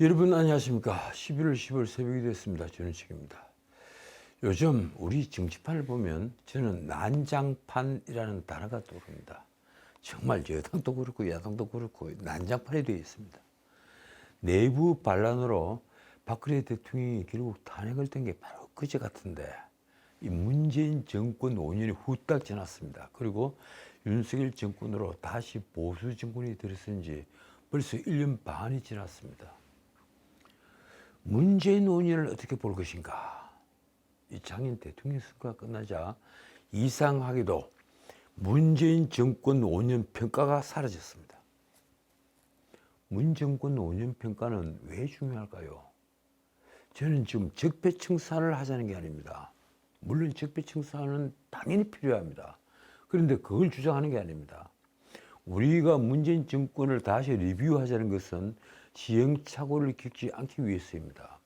여러분 안녕하십니까. 11월 10일 새벽이 됐습니다. 전우식입니다. 요즘 우리 정치판을 보면 저는 난장판이라는 단어가 떠오릅니다. 정말 여당도 그렇고 야당도 그렇고 난장판이 되어 있습니다. 내부 반란으로 박근혜 대통령이 결국 탄핵을 된 게 바로 그제 같은데 이 문재인 정권 5년이 후딱 지났습니다. 그리고 윤석열 정권으로 다시 보수 정권이 들어선 지 벌써 1년 반이 지났습니다. 문재인 5년을 어떻게 볼 것인가? 이 작년 대통령 선거가 끝나자 이상하게도 문재인 정권 5년 평가가 사라졌습니다. 문 정권 5년 평가는 왜 중요할까요? 저는 지금 적폐청산을 하자는 게 아닙니다. 물론 적폐청산은 당연히 필요합니다. 그런데 그걸 주장하는 게 아닙니다. 우리가 문재인 정권을 다시 리뷰하자는 것은 시행착오를 겪지 않기 위해서입니다.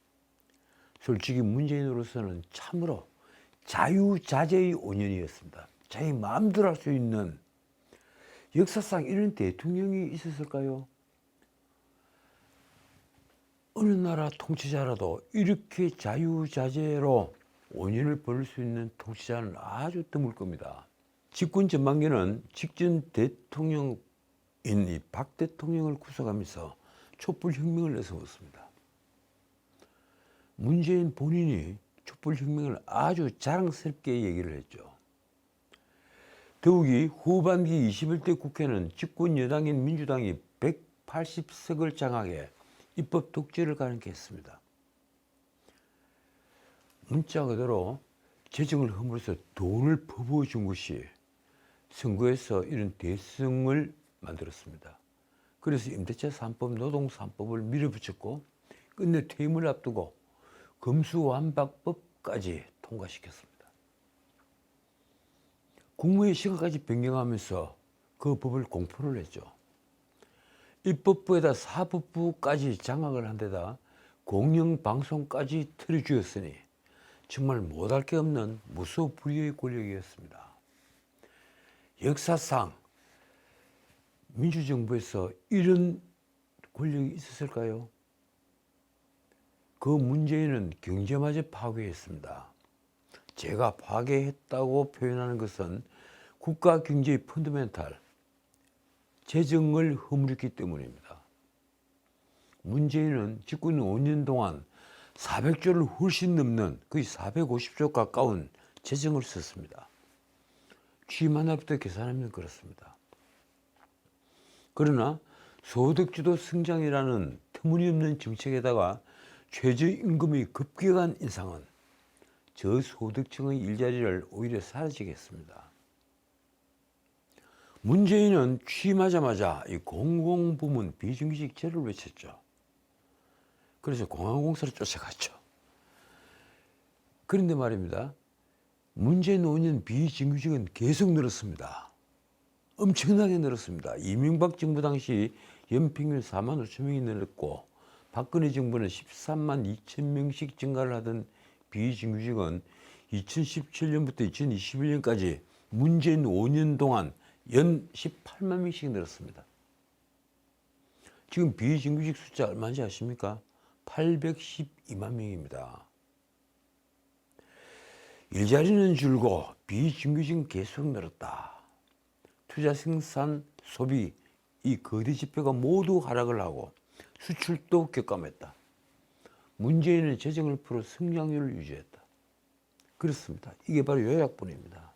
솔직히 문재인으로서는 참으로 자유자재의 5년이었습니다. 자기 마음대로 할 수 있는, 역사상 이런 대통령이 있었을까요? 어느 나라 통치자라도 이렇게 자유자재로 5년을 벌일 수 있는 통치자는 아주 드물 겁니다. 집권 전반기는 직전 대통령인 이 박 대통령을 구속하면서 촛불혁명을 내세웠습니다. 문재인 본인이 촛불혁명을 아주 자랑스럽게 얘기를 했죠. 더욱이 후반기 21대 국회는 집권 여당인 민주당이 180석을 장악해 입법 독재를 가능케 했습니다. 문자 그대로 재정을 허물어서 돈을 퍼부어 준 것이 선거에서 이런 대승을 만들었습니다. 그래서 임대차 3법, 노동 3법을 밀어붙였고 끝내 퇴임을 앞두고 검수완박법까지 통과시켰습니다. 국무회의 시간까지 변경하면서 그 법을 공포를 했죠. 입법부에다 사법부까지 장악을 한 데다 공영방송까지 틀어주었으니 정말 못할 게 없는 무소불위의 권력이었습니다. 역사상 민주정부에서 이런 권력이 있었을까요? 그 문재인은 경제마저 파괴했습니다. 제가 파괴했다고 표현하는 것은 국가 경제의 펀더멘탈, 재정을 허물었기 때문입니다. 문재인은 집권 5년 동안 400조를 훨씬 넘는 거의 450조 가까운 재정을 썼습니다. 취임 하나부터 계산하면 그렇습니다. 그러나 소득주도 성장이라는 터무니없는 정책에다가 최저임금의 급격한 인상은 저소득층의 일자리를 오히려 사라지게 했습니다. 문재인은 취임하자마자 이 공공부문 비정규직 제를 외쳤죠. 그래서 공항공사로 쫓아갔죠. 그런데 말입니다. 문재인 5년 비정규직은 계속 늘었습니다. 엄청나게 늘었습니다. 이명박 정부 당시 연평균 4만 5천 명이 늘었고 박근혜 정부는 13만 2천 명씩 증가를 하던 비정규직은 2017년부터 2021년까지 문재인 5년 동안 연 18만 명씩 늘었습니다. 지금 비정규직 숫자 얼마인지 아십니까? 812만 명입니다. 일자리는 줄고 비정규직은 계속 늘었다. 투자, 생산, 소비 이 거대 지표가 모두 하락을 하고 수출도 격감했다. 문재인은 재정을 풀어 성장률을 유지했다. 그렇습니다. 이게 바로 요약본입니다.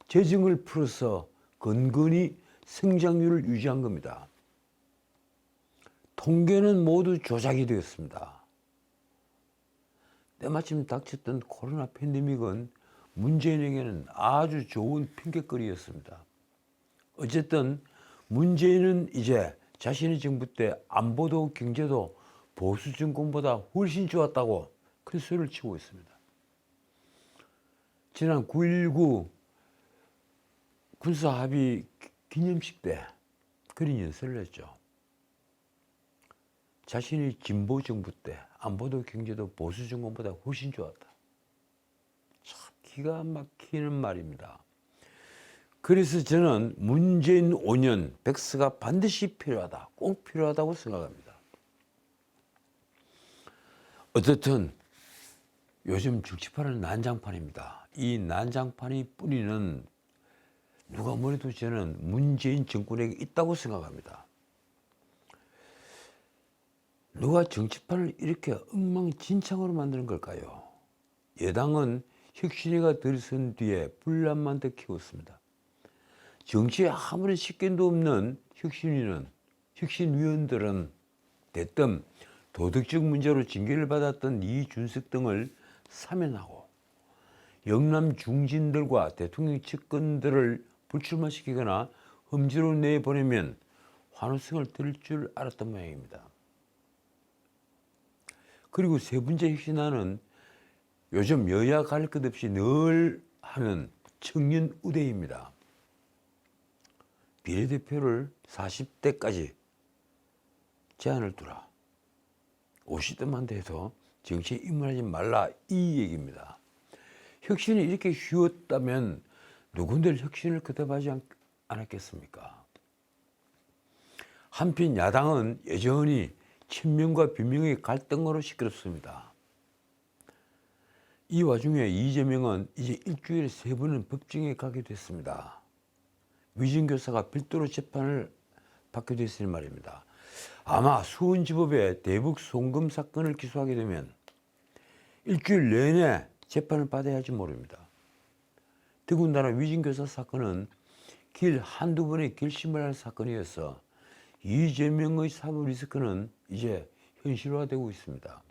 재정을 풀어서 건건히 성장률을 유지한 겁니다. 통계는 모두 조작이 되었습니다. 때마침 닥쳤던 코로나 팬데믹은 문재인에게는 아주 좋은 핑계거리였습니다. 어쨌든 문재인은 이제 자신의 정부 때 안보도 경제도 보수 정권보다 훨씬 좋았다고 큰 소리를 치고 있습니다. 지난 9.19 군사합의 기념식 때 그런 연설을 했죠. 자신의 진보 정부 때 안보도 경제도 보수 정권보다 훨씬 좋았다. 참 기가 막히는 말입니다. 그래서 저는 문재인 5년 백서가 반드시 필요하다, 꼭 필요하다고 생각합니다. 어쨌든 요즘 정치판은 난장판입니다. 이 난장판이 뿌리는 누가 뭐래도 저는 문재인 정권에게 있다고 생각합니다. 누가 정치판을 이렇게 엉망진창으로 만드는 걸까요? 여당은 혁신위가 들어선 뒤에 분란만 더 키웠습니다. 정치에 아무런 식견도 없는 혁신위원들은 대뜸 도덕적 문제로 징계를 받았던 이준석 등을 사면하고 영남 중진들과 대통령 측근들을 불출마시키거나 험지로 내보내면 환호성을 들을 줄 알았던 모양입니다. 그리고 세 번째 혁신안은 요즘 여야 갈 것 없이 늘 하는 청년 우대입니다. 비례대표를 40대까지 제한을 두라. 50대만 돼도 정치에 입문하지 말라, 이 얘기입니다. 혁신이 이렇게 쉬웠다면 누군들 혁신을 거듭하지 않았겠습니까? 한편 야당은 여전히 친명과 비명의 갈등으로 시끄럽습니다. 이 와중에 이재명은 이제 일주일에 3번은 법정에 가게 됐습니다. 위증교사가 별도로 재판을 받게 됐으니 말입니다. 아마 수원지법에 대북 송금 사건을 기소하게 되면 일주일 내내 재판을 받아야 할지 모릅니다. 더군다나 위증교사 사건은 길 한두 번에 결심을 할 사건이어서 이재명의 사법 리스크는 이제 현실화되고 있습니다.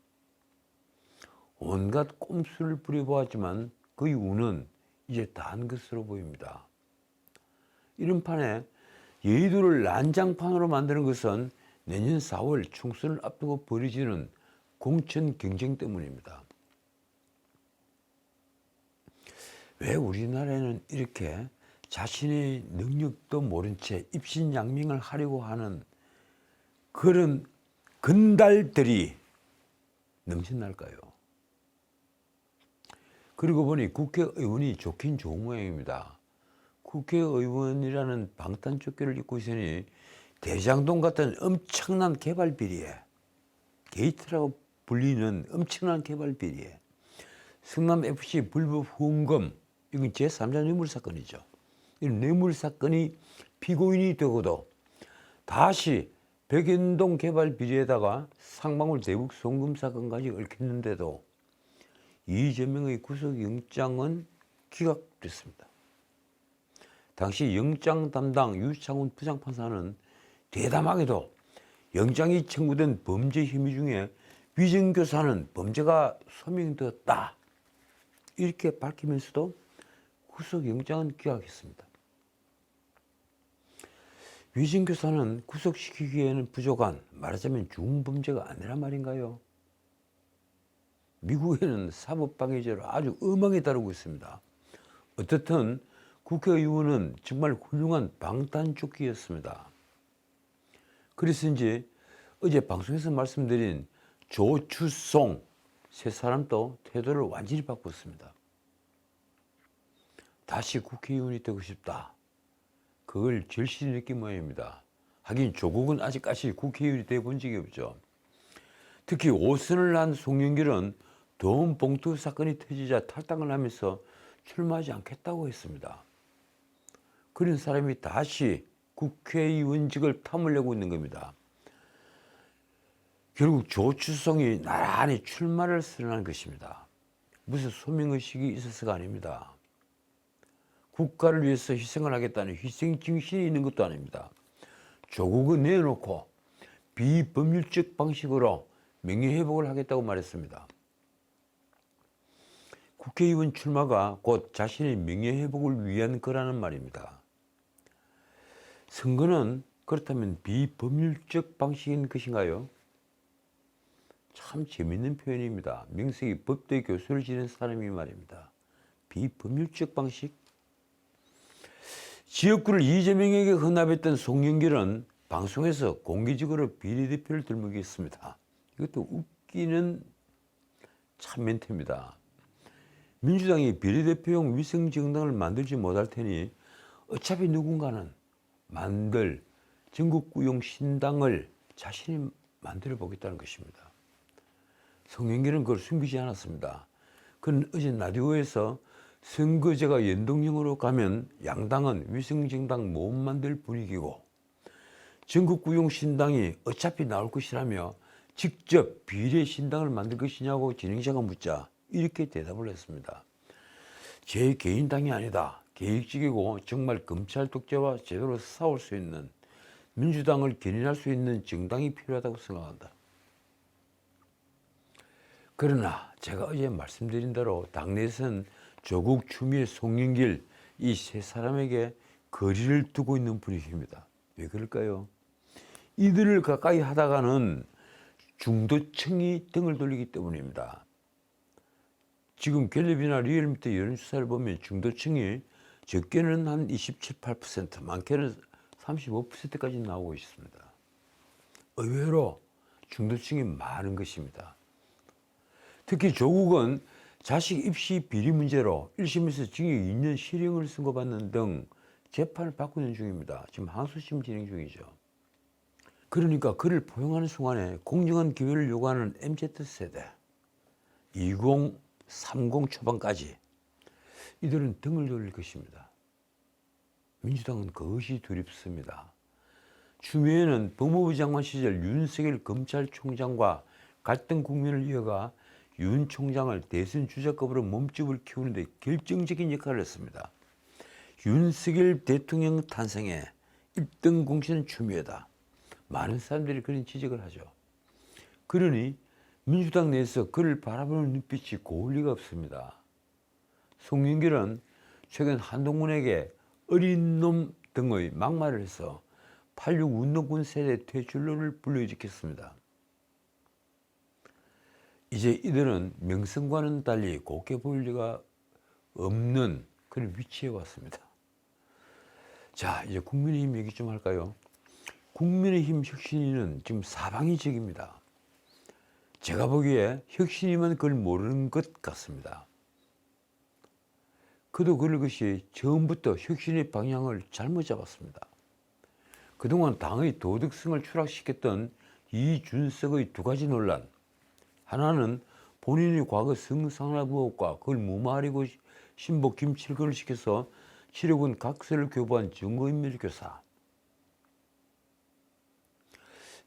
온갖 꼼수를 부려보았지만 그의 운은 이제 다한 것으로 보입니다. 이런 판에 여의도를 난장판으로 만드는 것은 내년 4월 총선을 앞두고 벌어지는 공천 경쟁 때문입니다. 왜 우리나라에는 이렇게 자신의 능력도 모른 채 입신양명을 하려고 하는 그런 건달들이 넘쳐날까요? 그리고 보니 국회의원이 좋긴 좋은 모양입니다. 국회의원이라는 방탄조끼를 입고 있으니 대장동 같은 엄청난 개발 비리에, 게이트라고 불리는 엄청난 개발 비리에, 성남FC 불법 후원금, 이건 제3자 뇌물 사건이죠. 이 뇌물 사건이 피고인이 되고도 다시 백연동 개발 비리에다가 상방울 대북 송금 사건까지 얽혔는데도 이재명의 구속영장은 기각됐습니다. 당시 영장 담당 유창훈 부장판사는 대담하게도 영장이 청구된 범죄 혐의 중에 위증교사는 범죄가 소명되었다, 이렇게 밝히면서도 구속영장은 기각했습니다. 위증교사는 구속시키기에는 부족한, 말하자면 중범죄가 아니란 말인가요? 미국에는 사법방해죄로 아주 엄하게 다루고 있습니다. 어떻든 국회의원은 정말 훌륭한 방탄조끼였습니다. 그래서인지 어제 방송에서 말씀드린 조추송 세 사람도 태도를 완전히 바꿨습니다. 다시 국회의원이 되고 싶다, 그걸 절실히 느낀 모양입니다. 하긴 조국은 아직까지 국회의원이 돼본 적이 없죠. 특히 5선을 한 송영길은 돈 봉투 사건이 터지자 탈당을 하면서 출마하지 않겠다고 했습니다. 그런 사람이 다시 국회의원직을 탐으려고 있는 겁니다. 결국 조추성이 나란히 출마를 선언한 것입니다. 무슨 소명의식이 있어서가 아닙니다. 국가를 위해서 희생을 하겠다는 희생정신이 있는 것도 아닙니다. 조국은 내놓고 비법률적 방식으로 명예회복을 하겠다고 말했습니다. 국회의원 출마가 곧 자신의 명예회복을 위한 거라는 말입니다. 선거는 그렇다면 비법률적 방식인 것인가요? 참 재미있는 표현입니다. 명색이 법대 교수를 지낸 사람이 말입니다. 비법률적 방식? 지역구를 이재명에게 헌납했던 송영길은 방송에서 공개적으로 비례대표를 들먹였습니다. 이것도 웃기는 참 멘트입니다. 민주당이 비례대표용 위성정당을 만들지 못할 테니 어차피 누군가는 만들 전국구용 신당을 자신이 만들어 보겠다는 것입니다. 송영길은 그걸 숨기지 않았습니다. 그는 어제 라디오에서 선거제가 연동형으로 가면 양당은 위성정당 못 만들 분위기고 전국구용 신당이 어차피 나올 것이라며 직접 비례 신당을 만들 것이냐고 진행자가 묻자 이렇게 대답을 했습니다. 제 개인 당이 아니다. 계획적이고 정말 검찰 독재와 제대로 싸울 수 있는 민주당을 견인할 수 있는 정당이 필요하다고 생각한다. 그러나 제가 어제 말씀드린 대로 당내에서는 조국, 추미애, 송영길 이 세 사람에게 거리를 두고 있는 분위기입니다. 왜 그럴까요? 이들을 가까이 하다가는 중도층이 등을 돌리기 때문입니다. 지금 갤럽이나 리얼미터 여론조사를 보면 중도층이 적게는 한 27, 8%, 많게는 35%까지 나오고 있습니다. 의외로 중도층이 많은 것입니다. 특히 조국은 자식 입시 비리 문제로 1심에서 징역 2년 실형을 선고받는 등 재판을 받고 있는 중입니다. 지금 항소심 진행 중이죠. 그러니까 그를 포용하는 순간에 공정한 기회를 요구하는 MZ세대, 20, 30 초반까지 이들은 등을 돌릴 것입니다. 민주당은 그것이 두렵습니다. 추미애는 법무부 장관 시절 윤석열 검찰총장과 갈등 국면을 이어가 윤 총장을 대선 주자급으로 몸집을 키우는데 결정적인 역할을 했습니다. 윤석열 대통령 탄생에 1등 공신은 추미애다. 많은 사람들이 그런 지적을 하죠. 그러니 민주당 내에서 그를 바라보는 눈빛이 고울 리가 없습니다. 송영길은 최근 한동훈에게 어린 놈 등의 막말을 해서 86 운동권 세대 퇴출론을 불러일으켰습니다. 이제 이들은 명성과는 달리 곱게 보일 리가 없는 그런 위치에 왔습니다. 자, 이제 국민의힘 얘기 좀 할까요? 국민의힘 혁신위는 지금 사방이적입니다. 제가 보기에 혁신위만 그걸 모르는 것 같습니다. 그도 그럴 것이 처음부터 혁신의 방향을 잘못 잡았습니다. 그동안 당의 도덕성을 추락시켰던 이준석의 두 가지 논란. 하나는 본인이 과거 성상납 의혹과 그걸 무마하려고 신복 김칠근을 시켜서 7억 원 각서를 교부한 증거인멸 교사.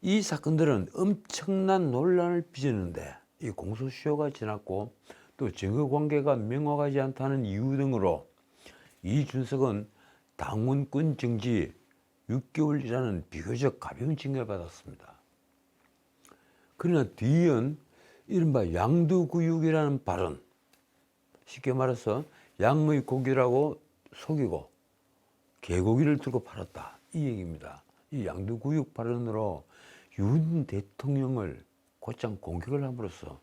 이 사건들은 엄청난 논란을 빚었는데 이 공소시효가 지났고 또 증거관계가 명확하지 않다는 이유 등으로 이준석은 당원권 정지 6개월이라는 비교적 가벼운 징계를 받았습니다. 그러나 뒤이은 이른바 양두구육이라는 발언, 쉽게 말해서 양의 고기라고 속이고 개고기를 들고 팔았다, 이 얘기입니다. 이 양두구육 발언으로 윤 대통령을 곧장 공격을 함으로써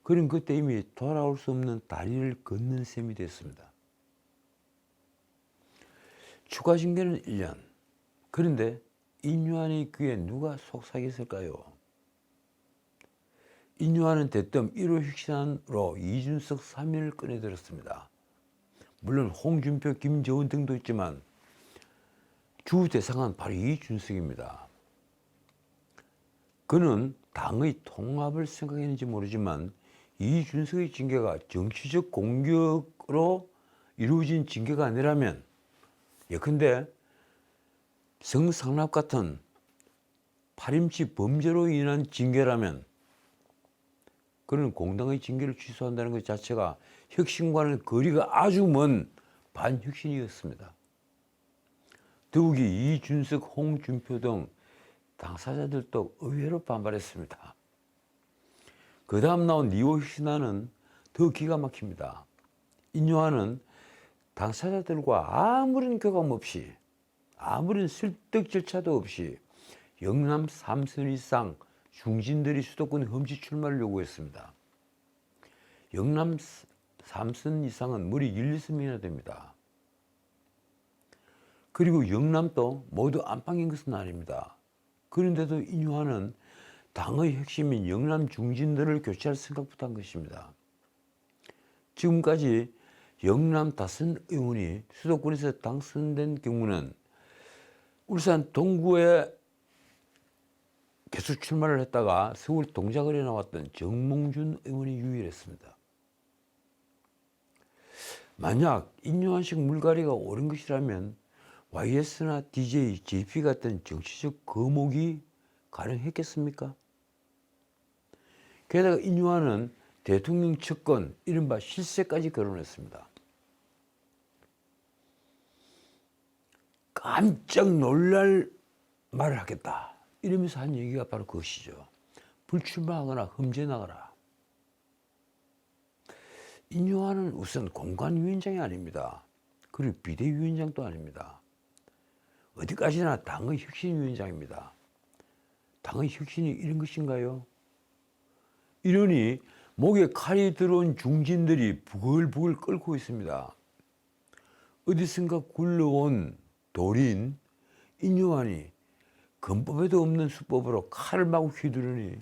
그는 그때 이미 돌아올 수 없는 다리를 걷는 셈이 됐습니다. 추가 징계는 1년. 그런데 인유한의 귀에 누가 속삭였을까요? 인유한은 대뜸 1호 혁신안으로 이준석 3인을 꺼내들었습니다. 물론 홍준표, 김재원 등도 있지만 주 대상은 바로 이준석입니다. 그는 당의 통합을 생각했는지 모르지만 이준석의 징계가 정치적 공격으로 이루어진 징계가 아니라면, 예컨대 성상납 같은 파림치 범죄로 인한 징계라면 그는 공당의 징계를 취소한다는 것 자체가 혁신과는 거리가 아주 먼 반혁신이었습니다. 더욱이 이준석, 홍준표 등 당사자들도 의외로 반발했습니다. 그 다음 나온 니오 혁신안은 더 기가 막힙니다. 인요안은 당사자들과 아무런 교감 없이, 아무런 설득 절차도 없이 영남 3선 이상 중진들이 수도권 험지 출마를 요구했습니다. 영남 3선 이상은 무려 1, 2선이나 됩니다. 그리고 영남도 모두 안방인 것은 아닙니다. 그런데도 인유한은 당의 핵심인 영남 중진들을 교체할 생각부터 한 것입니다. 지금까지 영남 다선 의원이 수도권에서 당선된 경우는 울산 동구의 계속 출마를 했다가 서울 동작을에 나왔던 정몽준 의원이 유일했습니다. 만약 인요한식 물갈이가 옳은 것이라면 YS나 DJ, JP 같은 정치적 거목이 가능했겠습니까? 게다가 인요한은 대통령 측근 이른바 실세까지 거론했습니다. 깜짝 놀랄 말을 하겠다 이러면서 한 얘기가 바로 그것이죠. 불출마하거나 험지나가라. 인요한은 우선 공관위원장이 아닙니다. 그리고 비대위원장도 아닙니다. 어디까지나 당의 혁신위원장입니다. 당의 혁신이 이런 것인가요? 이러니 목에 칼이 들어온 중진들이 부글부글 끓고 있습니다. 어디선가 굴러온 돌인 인요한이 근법에도 없는 수법으로 칼을 마구 휘두르니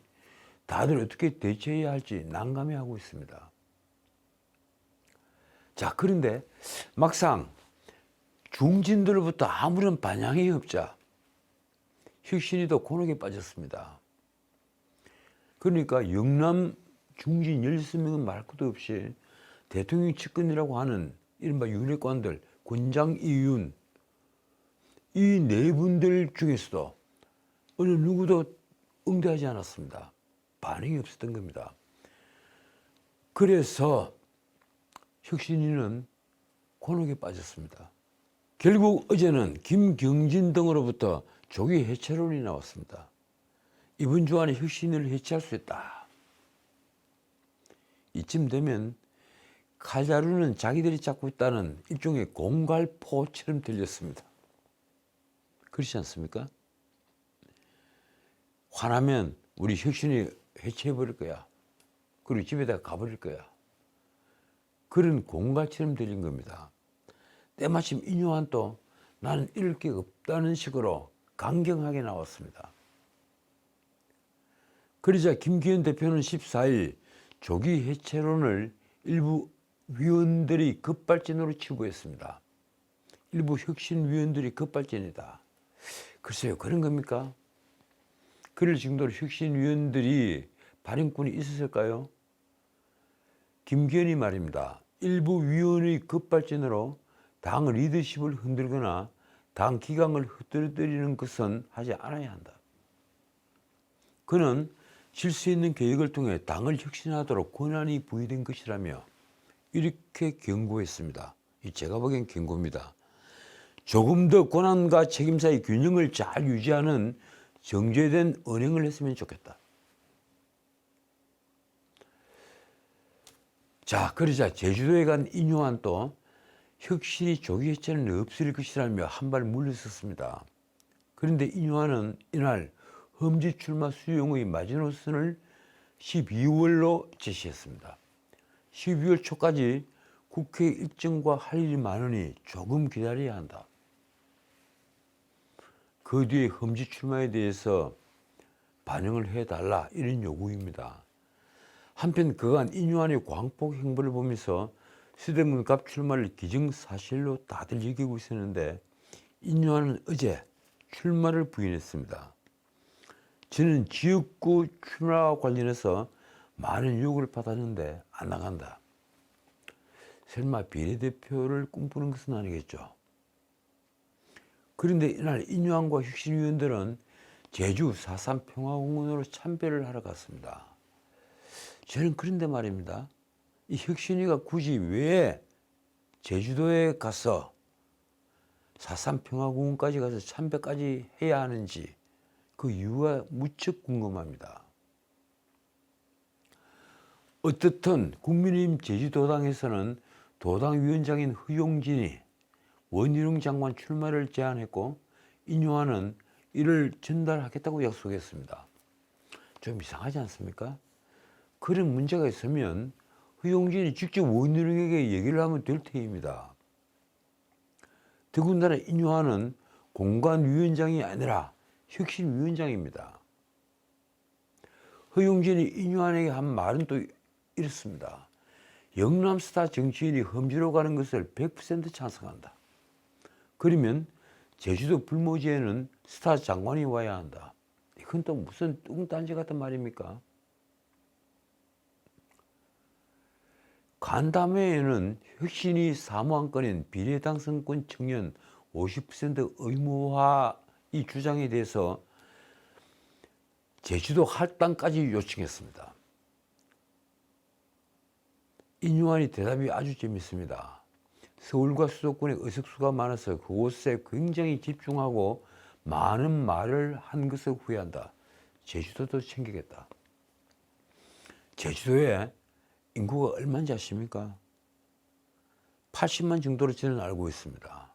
다들 어떻게 대처해야 할지 난감해하고 있습니다. 자, 그런데 막상 중진들로부터 아무런 반향이 없자 혁신이도 곤혹에 빠졌습니다. 그러니까 영남 중진 16명은 말 것도 없이 대통령 측근이라고 하는 이른바 윤핵관들, 권장 이윤, 이 네 분들 중에서도 어느 누구도 응대하지 않았습니다. 반응이 없었던 겁니다. 그래서 혁신위는 곤혹에 빠졌습니다. 결국 어제는 김경진 등으로부터 조기 해체론이 나왔습니다. 이번 주 안에 혁신위를 해체할 수 있다. 이쯤 되면 칼자루는 자기들이 잡고 있다는 일종의 공갈포처럼 들렸습니다. 그렇지 않습니까? 화나면 우리 혁신이 해체해버릴 거야. 그리고 집에다가 가버릴 거야. 그런 공갈처럼 들린 겁니다. 때마침 인요한도 나는 이럴 게 없다는 식으로 강경하게 나왔습니다. 그러자 김기현 대표는 14일 조기 해체론을 일부 위원들이 급발진으로 치부했습니다. 일부 혁신위원들이 급발진이다. 글쎄요, 그런 겁니까? 그럴 정도로 혁신위원들이 발행권이 있었을까요? 김기현이 말입니다. 일부 위원의 급발진으로 당 리더십을 흔들거나 당 기강을 흐트러뜨리는 것은 하지 않아야 한다. 그는 질서 있는 계획을 통해 당을 혁신하도록 권한이 부여된 것이라며 이렇게 경고했습니다. 제가 보기엔 경고입니다. 조금 더 권한과 책임사의 균형을 잘 유지하는 정제된 언행을 했으면 좋겠다. 자, 그러자 제주도에 간 인요한 또 혁신이 조기 해체는 없을 것이라며 한 발 물러섰습니다. 그런데 인요한은 이날 험지 출마 수용의 마지노선을 12월로 제시했습니다. 12월 초까지 국회 일정과 할 일이 많으니 조금 기다려야 한다. 그 뒤에 험지 출마에 대해서 반영을 해달라 이런 요구입니다. 한편 그간 인요한의 광폭 행보를 보면서 서대문갑 출마를 기정사실로 다들 여기고 있었는데 인요한은 어제 출마를 부인했습니다. 저는 지역구 출마와 관련해서 많은 요구를 받았는데 안 나간다. 설마 비례대표를 꿈꾸는 것은 아니겠죠. 그런데 이날 인요한과 혁신위원들은 제주 4.3 평화공원으로 참배를 하러 갔습니다. 저는 그런데 말입니다. 이 혁신위가 굳이 왜 제주도에 가서 4.3 평화공원까지 가서 참배까지 해야 하는지 그 이유가 무척 궁금합니다. 어떻든 국민의힘 제주도당에서는 도당위원장인 허용진이 원희룡 장관 출마를 제안했고 인요한은 이를 전달하겠다고 약속했습니다. 좀 이상하지 않습니까? 그런 문제가 있으면 허용진이 직접 원희룡에게 얘기를 하면 될 테입니다. 더군다나 인요한은 공관위원장이 아니라 혁신위원장입니다. 허용진이 인요한에게 한 말은 또 이렇습니다. 영남스타 정치인이 험지로 가는 것을 100% 찬성한다. 그러면 제주도 불모지에는 스타 장관이 와야 한다. 그건 또 무슨 뚱딴지 같은 말입니까? 간담회에는 혁신이 사무한 건인 비례당선권 청년 50% 의무화 이 주장에 대해서 제주도 할당까지 요청했습니다. 인유한이 대답이 아주 재밌습니다. 서울과 수도권에 의석수가 많아서 그곳에 굉장히 집중하고 많은 말을 한 것을 후회한다. 제주도도 챙기겠다. 제주도에 인구가 얼마인지 아십니까? 80만 정도로 저는 알고 있습니다.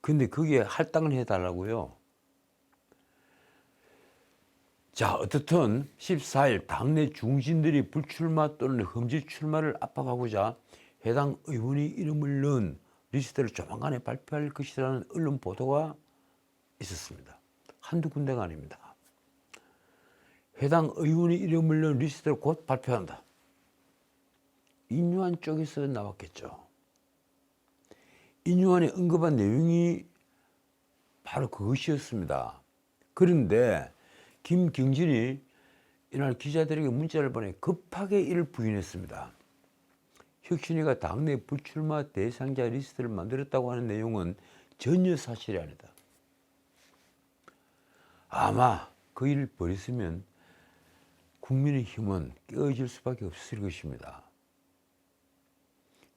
근데 거기에 할당을 해달라고요. 자, 어떻든 14일 당내 중진들이 불출마 또는 험지 출마를 압박하고자 해당 의원이 이름을 넣은 리스트를 조만간에 발표할 것이라는 언론 보도가 있었습니다. 한두 군데가 아닙니다. 해당 의원이 이름을 넣은 리스트를 곧 발표한다. 인유한 쪽에서 나왔겠죠. 인유한이 언급한 내용이 바로 그것이었습니다. 그런데 김경진이 이날 기자들에게 문자를 보내 급하게 이를 부인했습니다. 혁신이가 당내 불출마 대상자 리스트를 만들었다고 하는 내용은 전혀 사실이 아니다. 아마 그 일을 버렸으면 국민의힘은 깨어질 수밖에 없을 것입니다.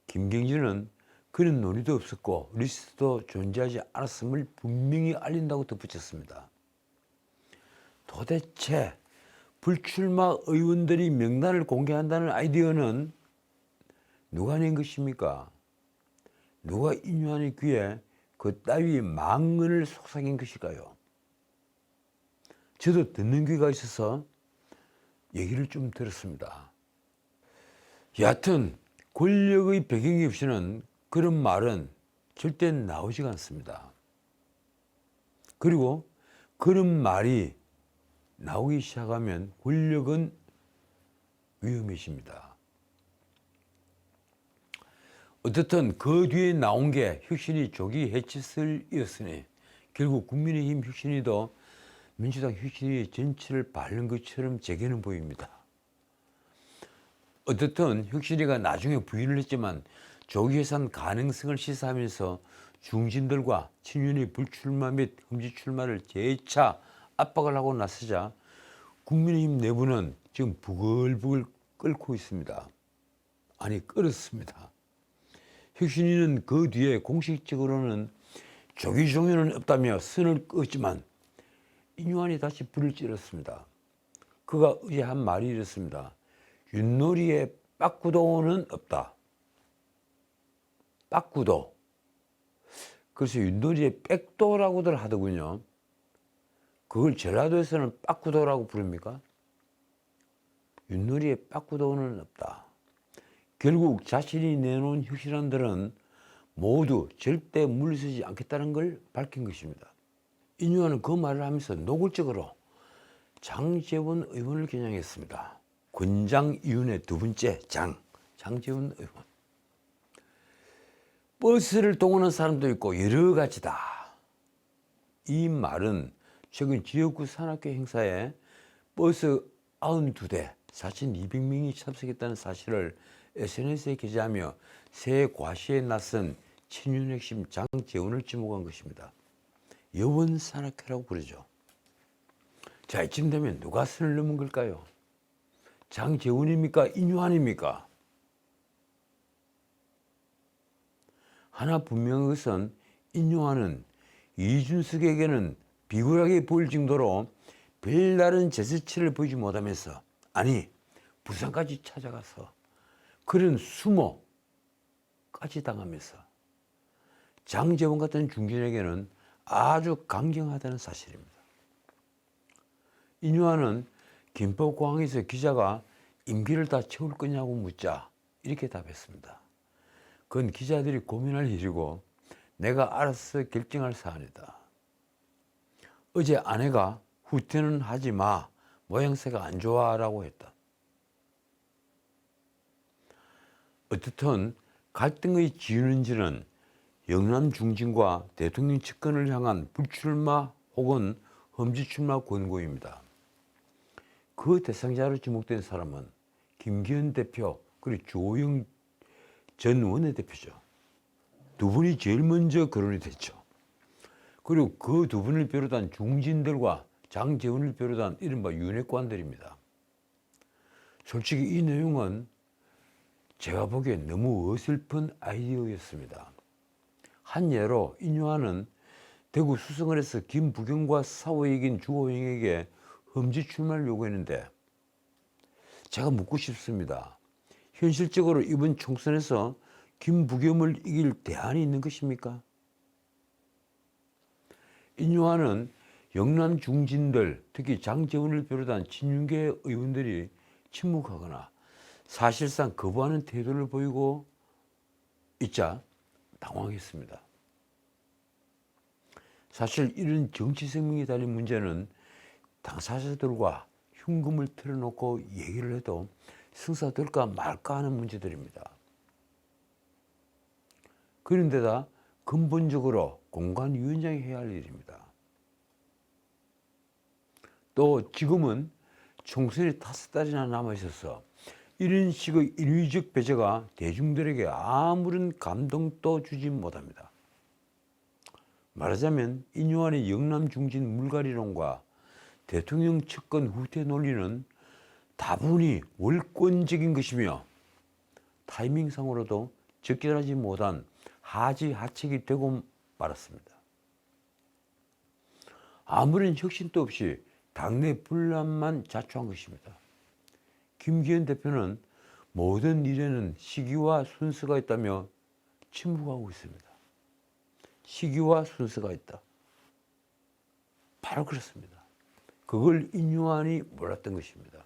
김경진은 그런 논의도 없었고 리스트도 존재하지 않았음을 분명히 알린다고 덧붙였습니다. 도대체 불출마 의원들이 명단을 공개한다는 아이디어는 누가 낸 것입니까? 누가 인유한의 귀에 그 따위 망언을 속삭인 것일까요? 저도 듣는 귀가 있어서 얘기를 좀 들었습니다. 여하튼 권력의 배경이 없이는 그런 말은 절대 나오지가 않습니다. 그리고 그런 말이 나오기 시작하면 권력은 위험해집니다. 어떻든 그 뒤에 나온 게 혁신이 조기 해체설이었으니 결국 국민의힘 혁신이도 민주당 혁신이 전체를 밟는 것처럼 제게는 보입니다. 어떻든 혁신이가 나중에 부인을 했지만 조기 해산 가능성을 시사하면서 중진들과 친윤의 불출마 및 험지 출마를 재차 압박을 하고 나서자 국민의힘 내부는 지금 부글부글 끓고 있습니다. 아니 끓었습니다. 혁신이는 그 뒤에 공식적으로는 조기 종료는 없다며 선을 끄지만 인유한이 다시 불을 찔렀습니다. 그가 어제 한 말이 이렇습니다. 윷놀이에 빠꾸도는 없다. 빠꾸도. 그래서 윷놀이에 백도라고들 하더군요. 그걸 전라도에서는 빠꾸도라고 부릅니까? 윷놀이에 빠꾸도는 없다. 결국 자신이 내놓은 혁신안들은 모두 절대 물러서지 않겠다는 걸 밝힌 것입니다. 인유한은 그 말을 하면서 노골적으로 장제원 의원을 겨냥했습니다. 권장 이윤의 두 번째 장제원 의원. 버스를 동원한 사람도 있고 여러 가지다. 이 말은 최근 지역구 산악회 행사에 버스 92대 4,200명이 참석했다는 사실을 SNS에 게재하며 새 과시에 나선 친윤 핵심 장제원을 지목한 것입니다. 여원 산악회라고 부르죠. 자, 이쯤 되면 누가 선을 넘은 걸까요? 장제원입니까? 인유한입니까? 하나 분명한 것은 인유한은 이준석에게는 비굴하게 보일 정도로 별다른 제스처를 보이지 못하면서 아니 부산까지 찾아가서 그런 수모까지 당하면서 장제원 같은 중진에게는 아주 강경하다는 사실입니다. 인유한은 김포공항에서 기자가 임기를 다 채울 거냐고 묻자 이렇게 답했습니다. 그건 기자들이 고민할 일이고 내가 알아서 결정할 사안이다. 어제 아내가 후퇴는 하지 마. 모양새가 안 좋아라고 했다. 어떻든 갈등의 지유는지는 영남 중진과 대통령 측근을 향한 불출마 혹은 험지 출마 권고입니다. 그 대상자로 지목된 사람은 김기현 대표 그리고 주호영 전 원내대표죠. 두 분이 제일 먼저 거론이 됐죠. 그리고 그 두 분을 비롯한 중진들과 장제원을 비롯한 이른바 윤핵관들입니다. 솔직히 이 내용은 제가 보기엔 너무 어설픈 아이디어였습니다. 한 예로 인요한은 대구 수성을 해서 김부겸과 사고에 이긴 주호영에게 험지 출마를 요구했는데 제가 묻고 싶습니다. 현실적으로 이번 총선에서 김부겸을 이길 대안이 있는 것입니까? 인요한은 영남 중진들, 특히 장제원을 비롯한 친윤계 의원들이 침묵하거나 사실상 거부하는 태도를 보이고 있자 당황했습니다. 사실 이런 정치 생명이 달린 문제는 당사자들과 흉금을 틀어놓고 얘기를 해도 승사될까 말까 하는 문제들입니다. 그런데다 근본적으로 공관위원장이 해야 할 일입니다. 또 지금은 총선이 5달이나 남아있어서 이런 식의 인위적 배제가 대중들에게 아무런 감동도 주지 못합니다. 말하자면 인요한의 영남 중진 물갈이론과 대통령 측근 후퇴 논리는 다분히 월권적인 것이며 타이밍상으로도 적절하지 못한 하지하책이 되고 말았습니다. 아무런 혁신도 없이 당내 분란만 자초한 것입니다. 김기현 대표는 모든 일에는 시기와 순서가 있다며 침묵하고 있습니다. 시기와 순서가 있다. 바로 그렇습니다. 그걸 인요한이 몰랐던 것입니다.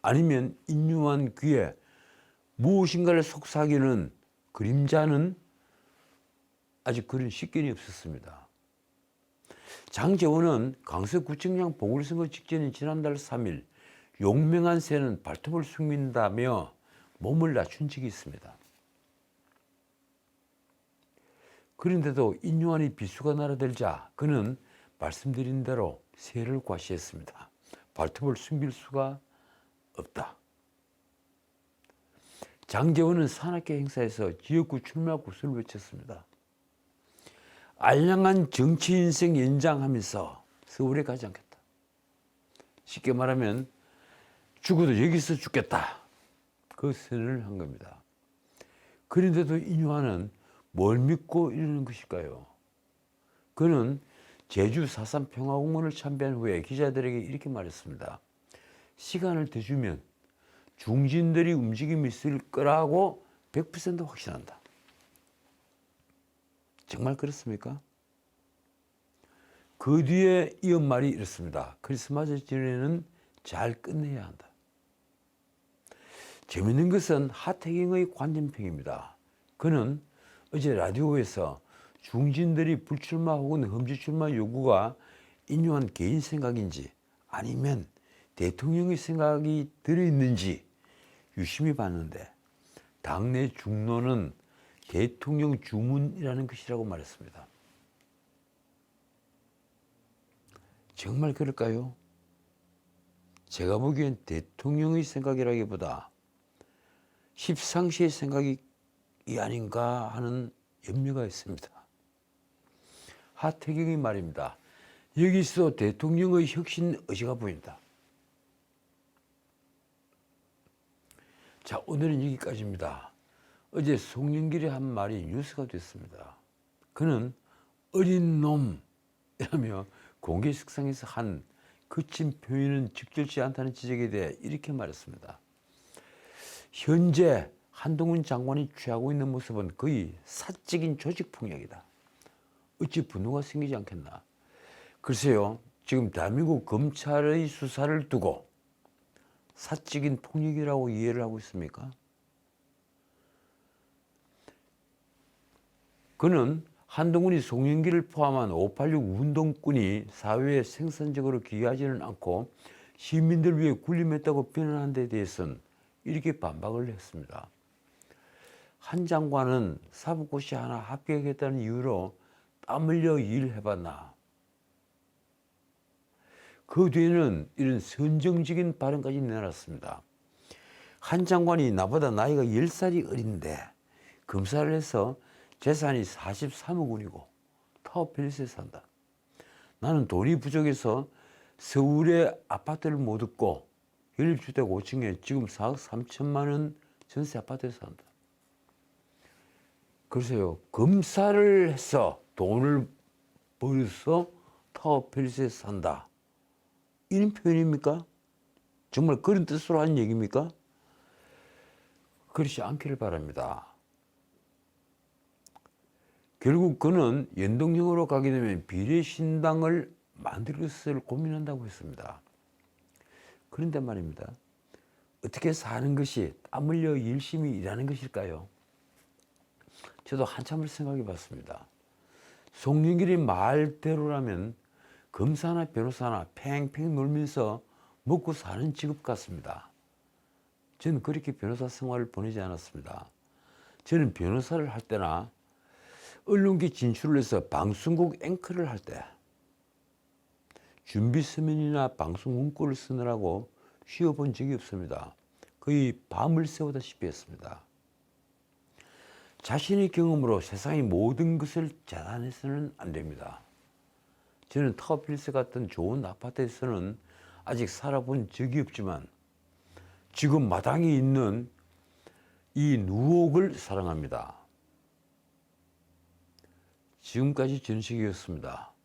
아니면 인요한 귀에 무엇인가를 속삭이는 그림자는 아직 그런 식견이 없었습니다. 장제원은 강서구청장 보궐선거 직전인 지난달 3일 용맹한 새는 발톱을 숨긴다며 몸을 낮춘 적이 있습니다. 그런데도 인요한이 비수가 날아들자 그는 말씀드린 대로 새를 과시했습니다. 발톱을 숨길 수가 없다. 장제원은 산악회 행사에서 지역구 출마 구슬을 외쳤습니다. 알량한 정치 인생 연장하면서 서울에 가지 않겠다. 쉽게 말하면 죽어도 여기서 죽겠다. 그 선언을 한 겁니다. 그런데도 인요한은 뭘 믿고 이러는 것일까요? 그는 제주 4.3 평화공원을 참배한 후에 기자들에게 이렇게 말했습니다. 시간을 더 주면 중진들이 움직임이 있을 거라고 100% 확신한다. 정말 그렇습니까? 그 뒤에 이은 말이 이렇습니다. 크리스마스 전에는 잘 끝내야 한다. 재미있는 것은 하태경의 관전평입니다. 그는 어제 라디오에서 중진들이 불출마 혹은 험지 출마 요구가 인요한 개인 생각인지 아니면 대통령의 생각이 들어있는지 유심히 봤는데 당내 중론은 대통령 주문이라는 것이라고 말했습니다. 정말 그럴까요? 제가 보기엔 대통령의 생각이라기보다 십상시의 생각이 아닌가 하는 염려가 있습니다. 하태경의 말입니다. 여기서 대통령의 혁신 의지가 보인다. 자, 오늘은 여기까지입니다. 어제 송영길이 한 말이 뉴스가 됐습니다. 그는 어린 놈이라며 공개석상에서 한 거친 표현은 적절치 않다는 지적에 대해 이렇게 말했습니다. 현재 한동훈 장관이 취하고 있는 모습은 거의 사적인 조직폭력이다. 어찌 분노가 생기지 않겠나. 글쎄요, 지금 대한민국 검찰의 수사를 두고 사적인 폭력이라고 이해를 하고 있습니까? 그는 한동훈이 송영길을 포함한 586 운동꾼이 사회에 생산적으로 기여하지는 않고 시민들 위해 군림했다고 비난한 데 대해서는 이렇게 반박을 했습니다. 한 장관은 사법고시 하나 합격했다는 이유로 땀 흘려 일해봤나. 그 뒤에는 이런 선정적인 발언까지 내놨습니다. 한 장관이 나보다 나이가 10살이 어린데 검사를 해서 재산이 43억 원이고 타워팰리스에 산다. 나는 돈이 부족해서 서울에 아파트를 못 얻고 연립주택 5층에 지금 4억 3천만 원 전세 아파트에 산다. 그러세요. 검사를 해서 돈을 벌어서 타워팰리스에 산다. 이런 표현입니까? 정말 그런 뜻으로 한 얘기입니까? 그렇지 않기를 바랍니다. 결국 그는 연동형으로 가게 되면 비례신당을 만들 것을 고민한다고 했습니다. 그런데 말입니다. 어떻게 사는 것이 땀 흘려 열심히 일하는 것일까요? 저도 한참을 생각해 봤습니다. 송영길의 말대로라면 검사나 변호사나 팽팽 놀면서 먹고 사는 직업 같습니다. 저는 그렇게 변호사 생활을 보내지 않았습니다. 저는 변호사를 할 때나 언론계 진출을 해서 방송국 앵커를 할 때 준비 서면이나 방송 문구를 쓰느라고 쉬어본 적이 없습니다. 거의 밤을 새우다시피 했습니다. 자신의 경험으로 세상의 모든 것을 재단해서는 안 됩니다. 저는 타워팰리스 같은 좋은 아파트에서는 아직 살아본 적이 없지만 지금 마당에 있는 이 누옥을 사랑합니다. 지금까지 전식이었습니다.